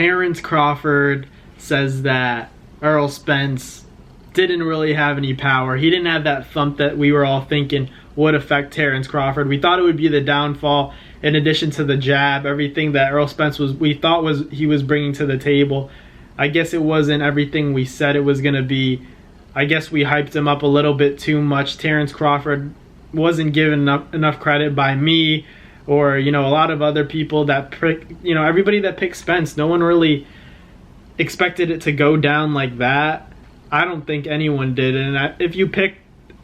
Terence Crawford says that Errol Spence didn't really have any power. He didn't have that thump that we were all thinking would affect Terence Crawford. We thought it would be the downfall in addition to the jab, everything that Errol Spence we thought he was bringing to the table. I guess it wasn't everything we said it was going to be. I guess we hyped him up a little bit too much. Terence Crawford wasn't given enough credit by me or, a lot of other people that everybody that picked Spence. No one really expected it to go down like that. I don't think anyone did. And if you pick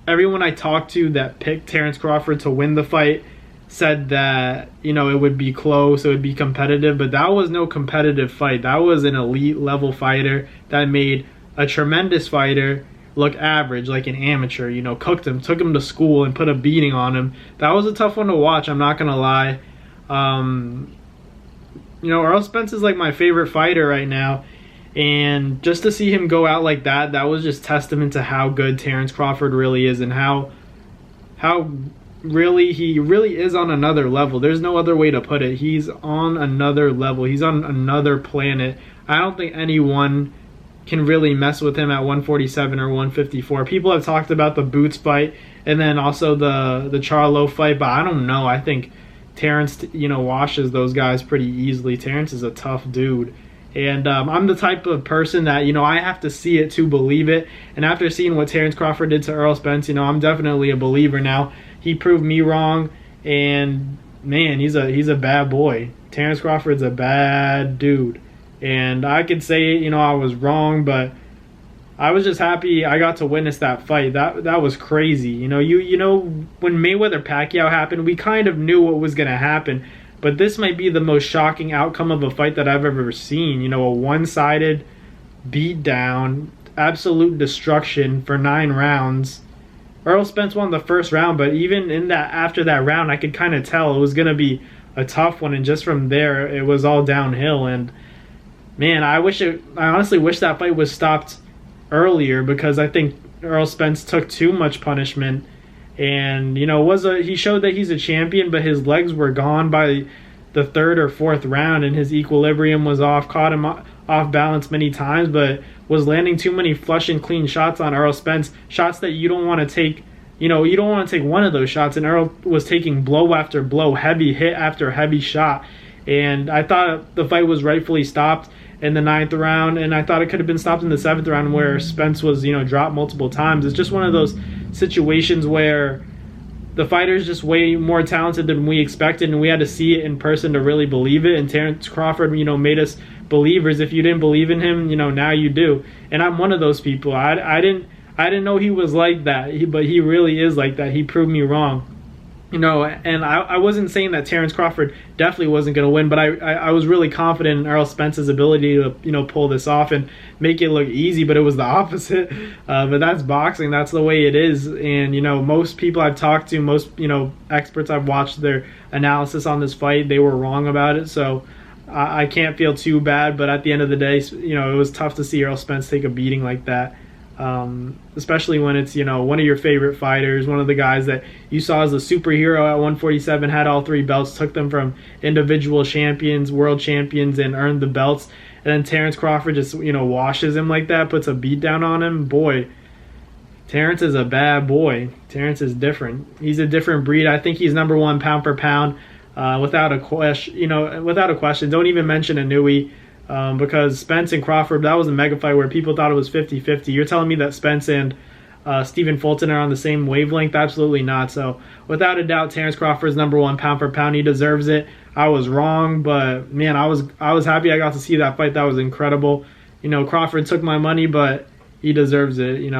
everyone I talked to that picked Terence Crawford to win the fight said that, it would be close, it would be competitive, but that was no competitive fight. That was an elite level fighter that made a tremendous fighter look average, like an amateur. Cooked him, took him to school and put a beating on him. That was a tough one to watch, I'm not gonna lie. Errol Spence is like my favorite fighter right now, and just to see him go out like that was just testament to how good Terence Crawford really is, and how he really is on another level. There's no other way to put it. He's on another level. He's on another planet. I don't think anyone can really mess with him at 147 or 154. People have talked about the Boots fight and then also the Charlo fight, but I don't know. I think Terence, washes those guys pretty easily. Terence is a tough dude. And I'm the type of person that, I have to see it to believe it. And after seeing what Terence Crawford did to Errol Spence, I'm definitely a believer now. He proved me wrong, and man, he's a bad boy. Terence Crawford's a bad dude. And I could say, I was wrong, but I was just happy I got to witness that fight. That was crazy. When Mayweather Pacquiao happened, we kind of knew what was going to happen. But this might be the most shocking outcome of a fight that I've ever seen. A one-sided beatdown, absolute destruction for 9 rounds. Errol Spence won the first round, but even after that round, I could kind of tell it was going to be a tough one. And just from there, it was all downhill. And man, I honestly wish that fight was stopped earlier, because I think Errol Spence took too much punishment. And, he showed that he's a champion, but his legs were gone by the 3rd or 4th round, and his equilibrium was off, caught him off balance many times, but was landing too many flush and clean shots on Errol Spence, shots that you don't want to take. You don't want to take one of those shots, and Errol was taking blow after blow, heavy hit after heavy shot. And I thought the fight was rightfully stopped in the 9th round, and I thought it could have been stopped in the 7th round where Spence was, dropped multiple times. It's just one of those situations where the fighter's just way more talented than we expected, and we had to see it in person to really believe it. And Terence Crawford, made us believers. If you didn't believe in him, now you do. And I'm one of those people. I didn't know he was like that, but he really is like that. He proved me wrong. And I wasn't saying that Terence Crawford definitely wasn't going to win, but I was really confident in Errol Spence's ability to pull this off and make it look easy, but it was the opposite. But that's boxing. That's the way it is. And, most people I've talked to, most, experts I've watched their analysis on this fight, they were wrong about it. So I can't feel too bad, but at the end of the day, it was tough to see Errol Spence take a beating like that. Especially when it's, one of your favorite fighters, one of the guys that you saw as a superhero at 147, had all 3 belts, took them from individual champions, world champions, and earned the belts. And then Terence Crawford just, washes him like that, puts a beat down on him. Boy, Terence is a bad boy. Terence is different. He's a different breed. I think he's number 1 pound for pound, without a question. Without a question. Don't even mention Inouye. Because Spence and Crawford, that was a mega fight where people thought it was 50-50. You're telling me that Spence and Stephen Fulton are on the same wavelength? Absolutely not. So without a doubt, Terence Crawford's number 1 pound for pound. He deserves it. I was wrong, but man, I was happy I got to see that fight. That was incredible. Crawford took my money, but he deserves it.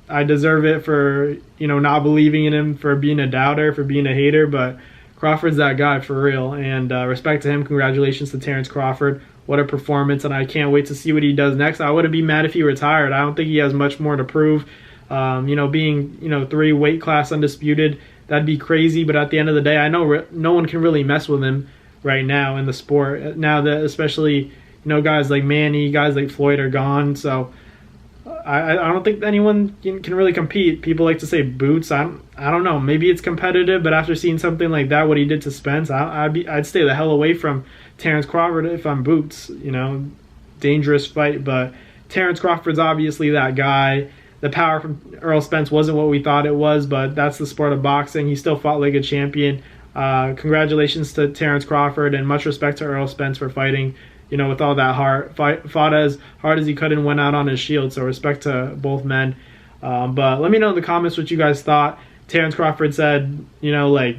I deserve it for not believing in him, for being a doubter, for being a hater, but Crawford's that guy for real. And respect to him. Congratulations to Terence Crawford. What a performance, and I can't wait to see what he does next. I wouldn't be mad if he retired. I don't think he has much more to prove. Being 3 weight class undisputed, that'd be crazy. But at the end of the day, I know no one can really mess with him right now in the sport. Now that especially guys like Manny, guys like Floyd are gone. So I don't think anyone can really compete. People like to say Boots. I don't know. Maybe it's competitive, but after seeing something like that, what he did to Spence, I'd stay the hell away from Terence Crawford if I'm Boots. You know, dangerous fight, but Terence Crawford's obviously that guy. The power from Errol Spence wasn't what we thought it was, but that's the sport of boxing. He still fought like a champion. Congratulations to Terence Crawford, and much respect to Errol Spence for fighting, you know, with all that heart. Fought as hard as he could and went out on his shield, so respect to both men. But let me know in the comments what you guys thought. Terence Crawford said, you know, like,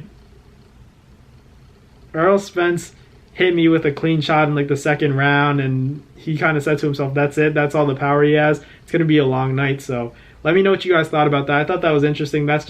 Errol Spence hit me with a clean shot in like the second round, and he kind of said to himself, that's it, that's all the power he has. It's going to be a long night. So let me know what you guys thought about that. I thought that was interesting. That's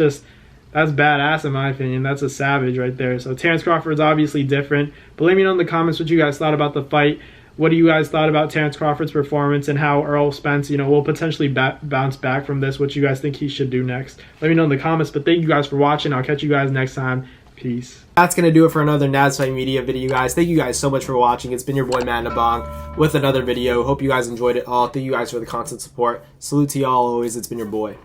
badass in my opinion. That's a savage right there. So Terence Crawford's obviously different, but let me know in the comments what you guys thought about the fight. What do you guys thought about Terence Crawford's performance and how Errol Spence, you know, will potentially bounce back from this? What you guys think he should do next? Let me know in the comments. But thank you guys for watching. I'll catch you guys next time. Peace. That's going to do it for another Nads Fight Media video, guys. Thank you guys so much for watching. It's been your boy, Matt Nabong, with another video. Hope you guys enjoyed it all. Thank you guys for the constant support. Salute to y'all always. It's been your boy.